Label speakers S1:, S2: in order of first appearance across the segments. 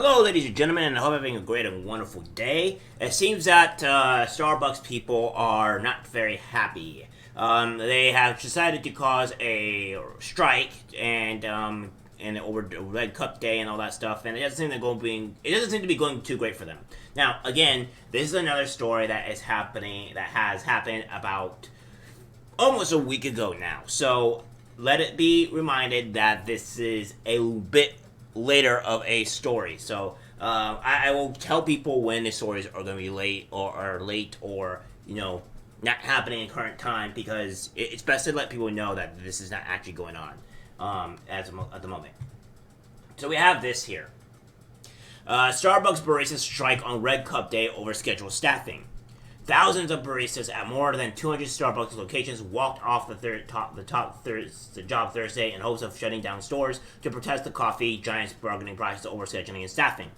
S1: Hello, ladies and gentlemen, and I hope you're having a great and wonderful day. It seems that Starbucks people are not very happy. They have decided to cause a strike and over Red Cup Day and all that stuff, and it doesn't seem to be going too great for them. Now, again, this is another story that has happened about almost a week ago now. So let it be reminded that this is a bit later of a story. So I will tell people when the stories are going to be late or are late or not happening in current time, because it's best to let people know that this is not actually going on at the moment. So we have this here. Starbucks baristas strike on Red Cup Day over scheduled staffing. Thousands of baristas at more than 200 Starbucks locations walked off the job Thursday in hopes of shutting down stores to protest the coffee giant's bargaining process over scheduling and staffing.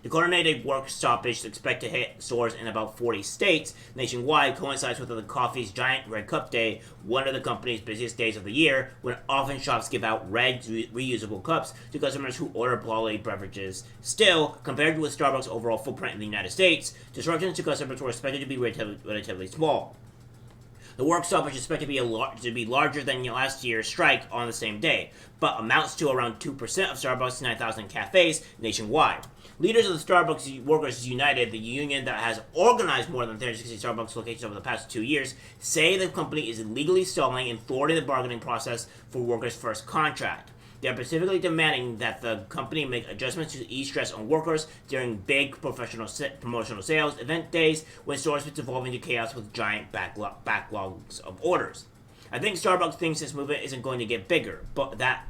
S1: The coordinated work stoppage expected to hit stores in about 40 states nationwide coincides with the coffee's giant Red Cup Day, one of the company's busiest days of the year, when often shops give out red reusable cups to customers who order quality beverages. Still, compared with Starbucks' overall footprint in the United States, disruptions to customers were expected to be relatively small. The work stoppage is expected to be larger than last year's strike on the same day, but amounts to around 2% of Starbucks' 9,000 cafes nationwide. Leaders of the Starbucks Workers United, the union that has organized more than 360 Starbucks locations over the past 2 years, say the company is illegally stalling and thwarting the bargaining process for workers' first contract. They are specifically demanding that the company make adjustments to ease stress on workers during big promotional sales event days when stores devolve into chaos with giant backlogs of orders. I think Starbucks thinks this movement isn't going to get bigger, but that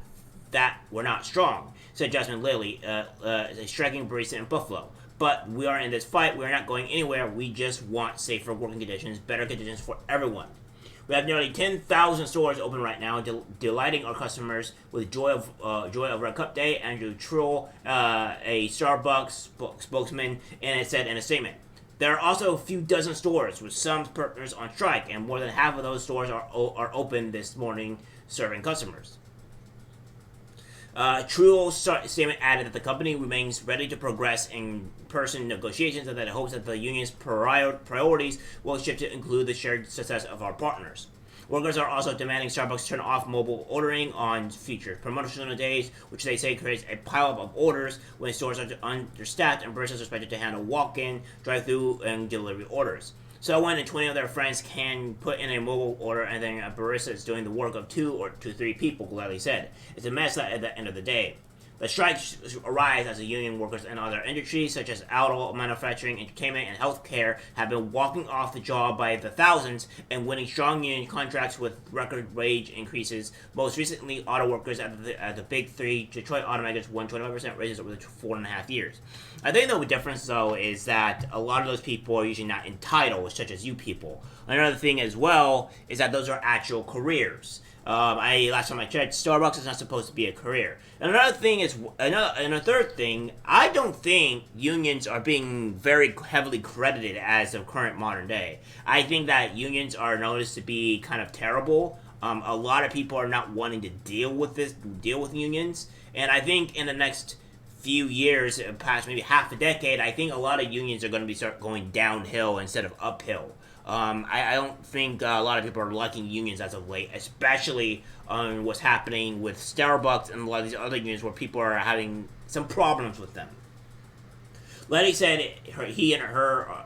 S1: we're not strong, said Jasmine Lilly, a striking barista in Buffalo. But we are in this fight. We are not going anywhere. We just want safer working conditions, better conditions for everyone. We have nearly 10,000 stores open right now, delighting our customers with joy of Red Cup Day. Andrew Trull, a Starbucks spokesman, and it said in a statement. There are also a few dozen stores with some partners on strike, and more than half of those stores are open this morning, serving customers. Truell's statement added that the company remains ready to progress in person negotiations and that it hopes that the union's priorities will shift to include the shared success of our partners. Workers are also demanding Starbucks turn off mobile ordering on future promotional days, which they say creates a pileup of orders when stores are understaffed and baristas are expected to handle walk-in, drive-through, and delivery orders. So when and 20 of their friends can put in a mobile order and then a barista is doing the work of 2 or 3 people, Gladly said. It's a mess at the end of the day. The strikes arise as the union workers in other industries, such as auto manufacturing, entertainment, and healthcare, have been walking off the job by the thousands and winning strong union contracts with record wage increases. Most recently, auto workers at the Big Three Detroit automakers won 25% raises over the 4.5 years. I think the difference, though, is that a lot of those people are usually not entitled, such as you people. Another thing as well is that those are actual careers. Last time I checked, Starbucks is not supposed to be a career. And a third thing, I don't think unions are being very heavily credited as of current modern day. I think that unions are noticed to be kind of terrible. A lot of people are not wanting to deal with unions, and I think in the next few years, past maybe half a decade, I think a lot of unions are going to start going downhill instead of uphill. I don't think a lot of people are liking unions as of late, especially on what's happening with Starbucks and a lot of these other unions where people are having some problems with them. Letty said she and her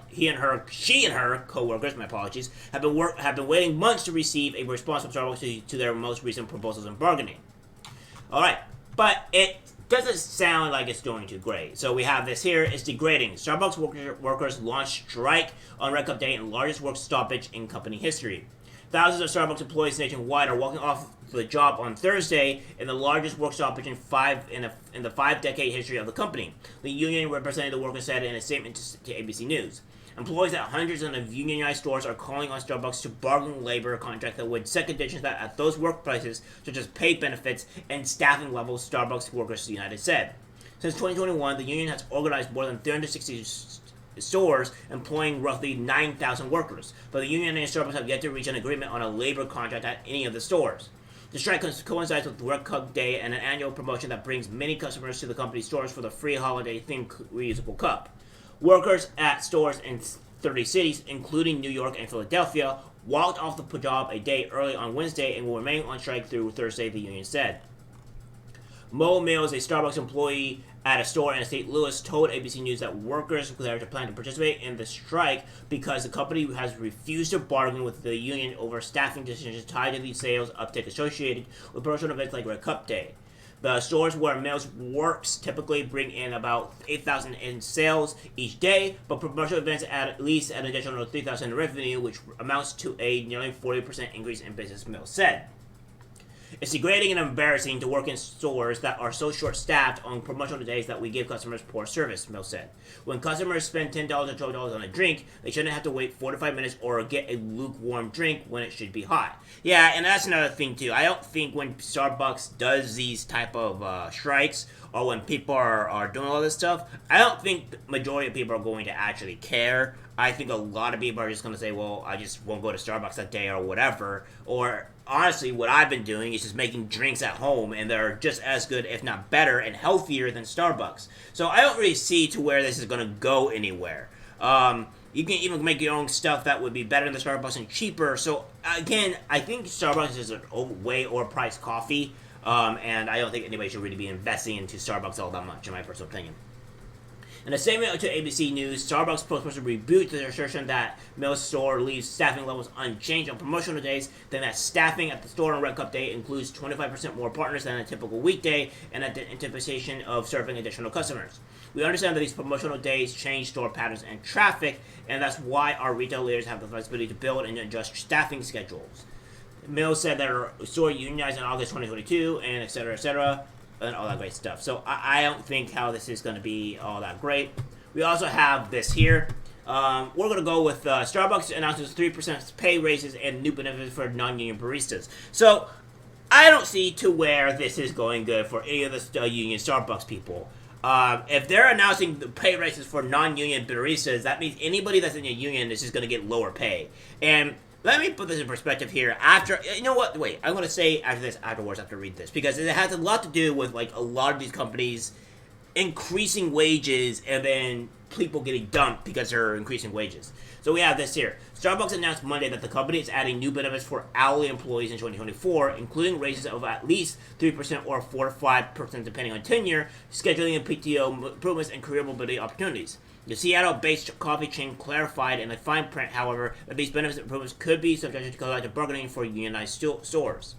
S1: co-workers, my apologies, have been waiting months to receive a response from Starbucks to their most recent proposals in bargaining. All right, but it doesn't sound like it's doing too great. So we have this here. It's degrading. Starbucks workers launched strike on Red Cup Day and largest work stoppage in company history. Thousands of Starbucks employees nationwide are walking off the job on Thursday in the largest work stoppage in the 5-decade history of the company. The union representing the workers said in a statement to ABC News. Employees at hundreds of unionized stores are calling on Starbucks to bargain labor contracts that would set conditions that at those workplaces, such as pay benefits and staffing levels, Starbucks Workers United said. Since 2021, the union has organized more than 360 stores employing roughly 9,000 workers, but the union and Starbucks have yet to reach an agreement on a labor contract at any of the stores. The strike coincides with World Cup Day and an annual promotion that brings many customers to the company stores for the free holiday-themed reusable cup. Workers at stores in 30 cities, including New York and Philadelphia, walked off the job a day early on Wednesday and will remain on strike through Thursday, the union said. Mo Mills, a Starbucks employee at a store in St. Louis, told ABC News that workers there plan to participate in the strike because the company has refused to bargain with the union over staffing decisions tied to the sales uptick associated with promotional events like Red Cup Day. The stores where Mills works typically bring in about $8,000 in sales each day, but promotional events add at least an additional $3,000 in revenue, which amounts to a nearly 40% increase in business, Mills said. It's degrading and embarrassing to work in stores that are so short-staffed on promotional days that we give customers poor service, Mills said. When customers spend $10 or $12 on a drink, they shouldn't have to wait 45 minutes or get a lukewarm drink when it should be hot. Yeah, and that's another thing, too. I don't think when Starbucks does these type of strikes, or when people are doing all this stuff, I don't think the majority of people are going to actually care. I think a lot of people are just going to say, well, I just won't go to Starbucks that day or whatever. Or, honestly, what I've been doing is just making drinks at home, and they're just as good, if not better, and healthier than Starbucks. So I don't really see to where this is going to go anywhere. You can even make your own stuff that would be better than Starbucks and cheaper. So, again, I think Starbucks is a way overpriced coffee, and I don't think anybody should really be investing into Starbucks all that much, in my personal opinion. In a statement to ABC News, Starbucks spokesperson rebuked the assertion that Mills' store leaves staffing levels unchanged on promotional days, then that staffing at the store on Red Cup Day includes 25% more partners than a typical weekday, and at the anticipation of serving additional customers. We understand that these promotional days change store patterns and traffic, and that's why our retail leaders have the flexibility to build and adjust staffing schedules. Mills said that our store unionized in August 2022, and et cetera, and all that great stuff. So I don't think how this is going to be all that great. We also have this here. We're going to go with Starbucks announces 3% pay raises and new benefits for non-union baristas. So I don't see to where this is going good for any of the union Starbucks people. If they're announcing the pay raises for non-union baristas, that means anybody that's in a union is just going to get lower pay. And let me put this in perspective here. You know what? Wait, I'm going to say afterwards after I read this, because it has a lot to do with like a lot of these companies increasing wages and then people getting dumped because they're increasing wages. So we have this here. Starbucks announced Monday that the company is adding new benefits for hourly employees in 2024, including raises of at least 3% or 4 to 5% depending on tenure, scheduling and PTO improvements, and career mobility opportunities. The Seattle-based coffee chain clarified in the fine print, however, that these benefits improvements could be subject to collective bargaining for unionized stores.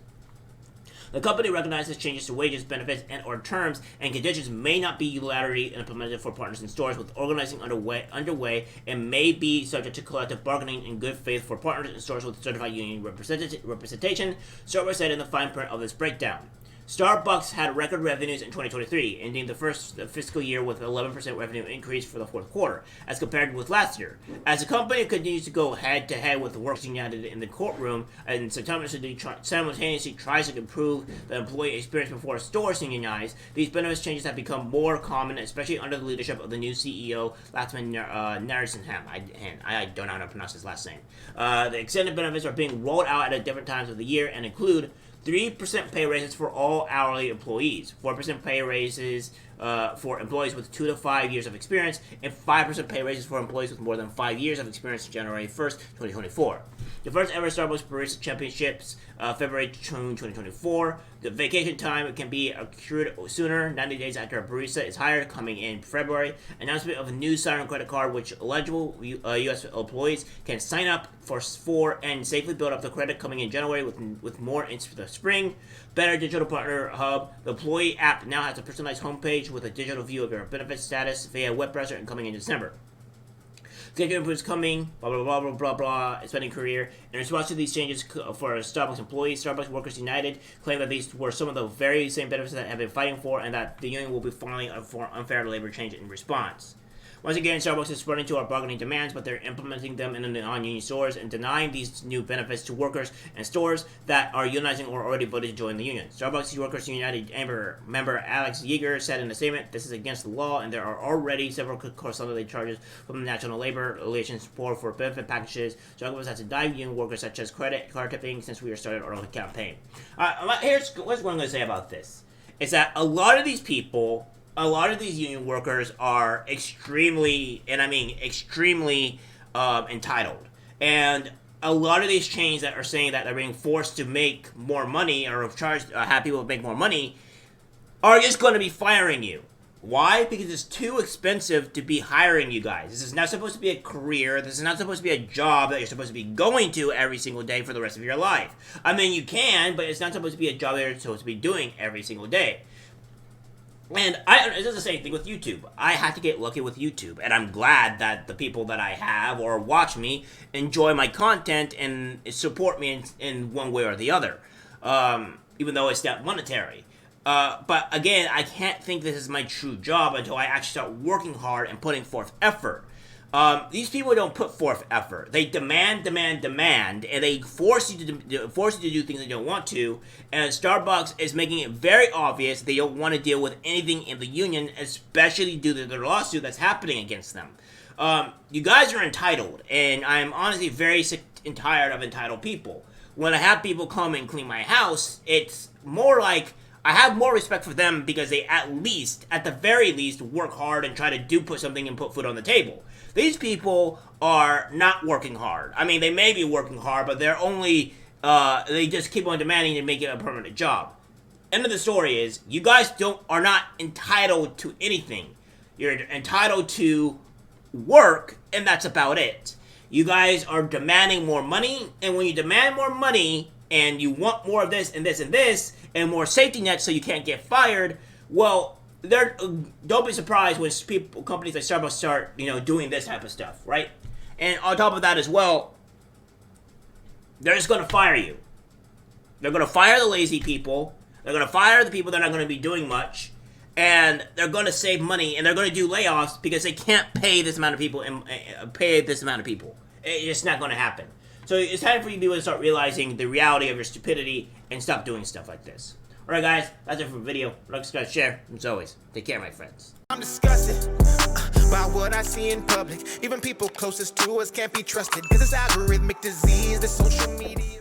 S1: The company recognizes changes to wages, benefits, and/or terms and conditions may not be unilaterally implemented for partners in stores, with organizing underway and may be subject to collective bargaining in good faith for partners in stores with certified union representation, Starbucks said in the fine print of this breakdown. Starbucks had record revenues in 2023, ending the first fiscal year with an 11% revenue increase for the fourth quarter, as compared with last year. As the company continues to go head-to-head with the Workers United in the courtroom and simultaneously tries to improve the employee experience before stores unionize, these benefits changes have become more common, especially under the leadership of the new CEO, Laxman Narasimhan. I don't know how to pronounce his last name. The extended benefits are being rolled out at different times of the year and include 3% pay raises for all hourly employees, 4% pay raises for employees with 2 to 5 years of experience, and 5% pay raises for employees with more than 5 years of experience January 1st, 2024. The first ever Starbucks Barista Championships, February 2024. The vacation time can be accrued sooner, 90 days after a barista is hired, coming in February. Announcement of a new Siren credit card, which eligible U.S. employees can sign up for and safely build up the credit, coming in January with more in the spring. Better digital partner hub. The employee app now has a personalized homepage with a digital view of your benefits status via web browser and coming in December. Schedule improvements coming, blah, blah, blah, blah, blah, blah, expanding career. In response to these changes for Starbucks employees, Starbucks Workers United claimed that these were some of the very same benefits that have been fighting for, and that the union will be filing for unfair labor change in response. Once again, Starbucks is responding to our bargaining demands, but they're implementing them in the non-union stores and denying these new benefits to workers and stores that are unionizing or already voted to join the union. Starbucks Workers United member Alex Yeager said in a statement, "This is against the law, and there are already several consolidated charges from the National Labor Relations Board for benefit packages. Starbucks has to deny union workers such as credit card tipping since we started our own campaign." Here's what I'm going to say about this: is that a lot of these people, a lot of these union workers are extremely, and I mean extremely, entitled. And a lot of these chains that are saying that they're being forced to make more money or have people make more money are just going to be firing you. Why? Because it's too expensive to be hiring you guys. This is not supposed to be a career. This is not supposed to be a job that you're supposed to be going to every single day for the rest of your life. I mean, you can, but it's not supposed to be a job that you're supposed to be doing every single day. And it's the same thing with YouTube. I had to get lucky with YouTube, and I'm glad that the people that I have or watch me enjoy my content and support me in one way or the other, even though it's not monetary. But again, I can't think this is my true job until I actually start working hard and putting forth effort. These people don't put forth effort. They demand, and they force you to do things they don't want to. And Starbucks is making it very obvious they don't want to deal with anything in the union, especially due to their lawsuit that's happening against them. You guys are entitled, and I'm honestly very sick and tired of entitled people. When I have people come and clean my house, it's more like I have more respect for them because they at the very least, work hard and try to put something and put food on the table. These people are not working hard. I mean, they may be working hard, but they're only, they just keep on demanding to make it a permanent job. End of the story is, you guys are not entitled to anything. You're entitled to work, and that's about it. You guys are demanding more money, and when you demand more money, and you want more of this and this and this, and more safety nets so you can't get fired, well, don't be surprised when companies like Starbucks start, doing this type of stuff, right? And on top of that as well, they're just going to fire you. They're going to fire the lazy people. They're going to fire the people that are not going to be doing much. And they're going to save money, and they're going to do layoffs because they can't pay this amount of people. It's just not going to happen. So it's time for you to start realizing the reality of your stupidity and stop doing stuff like this. Alright guys, that's it for the video. Like, subscribe, share. As always, take care, my friends.
S2: I'm disgusted by what I see in public. Even people closest to us can't be trusted, 'cause it's algorithmic disease, the social media.